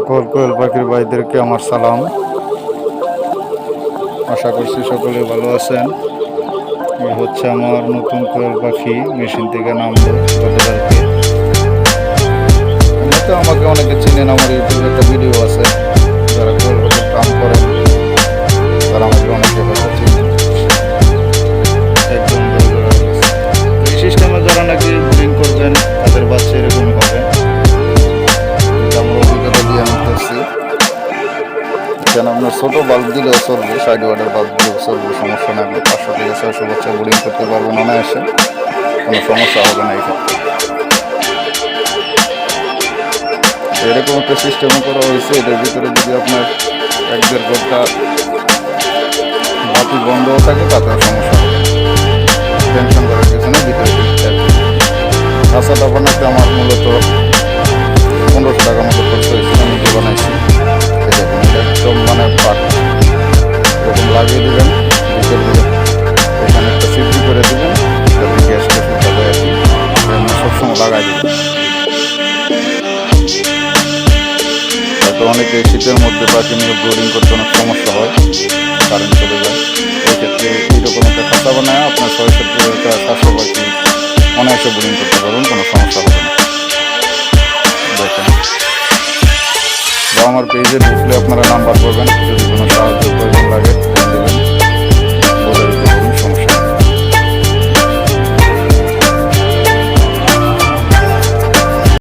সকল কোয়েল পাখির ভাইদেরকে আমার সালাম। আশা করছি সকলে ভালো আছেন। এই হচ্ছে আমার নতুন কোয়েল পাখি, মেশিন থেকে নামলো গতকালকে। এমনিতে আমাকে অনেকে চিনেন, আমার ইউটিউবে একটা ভিডিও আছে, যারা কোয়েল পাখির কাম করেন তারা আমাকে অনেকে হয়তো চিনেন। একদম এই সিস্টেমে যারা নাকি ব্রিডিং করবেন তাদের বাচ্চা এরকম হবে। আমার অভিজ্ঞতা দিয়ে আমি করছি। কেন আপনার ছোটো বাল্ব দিলেও চলবে, 60 ওয়াটের বাল্ব দিলেও চলবে, সমস্যা নেই। আপনি 500 থেকে 600 বাচ্চা বোর্ডিং করতে পারবেন অনায়াসে, কোনো সমস্যা হবে না। এরকম একটা সিস্টেমও করা হয়েছে। এটার ভিতরে যদি আপনার 1-1.5 ঘন্টা বাতি বন্ধও থাকে তাতেও সমস্যা হবে না। টেনশন করার কিছু না, ভিতরে খাঁচাটা বানাতে আমার মূলত 1500 টাকা মতো খরচ হয়েছিল। আমি যে বানাইছি একদম মানে পাট এরকম লাগিয়ে দেবেন, ভিতর দিয়ে এখানে একটা সিদ্ধি করে দেবেন যাতে গ্যাসটা ফুটা যায় আর কি। সবসময় লাগাই দেবেন। হয়তো অনেকে শীতের মধ্যে পাখি নিয়ে ব্রিডিং করতে অনেক সমস্যা হয়, কারেন্ট চলে যায়। এক্ষেত্রে এইরকম একটা খাঁচা বানায় আপনার 600-700 পাখি অনায়াসে ব্রিডিং করতে পারবেন, কোনো সমস্যা হবে না। দেখেন, বা আমার পেজে ঢুকলে আপনারা নাম্বার পাবেন যদি কোনো সাহায্য প্রয়োজন লাগে।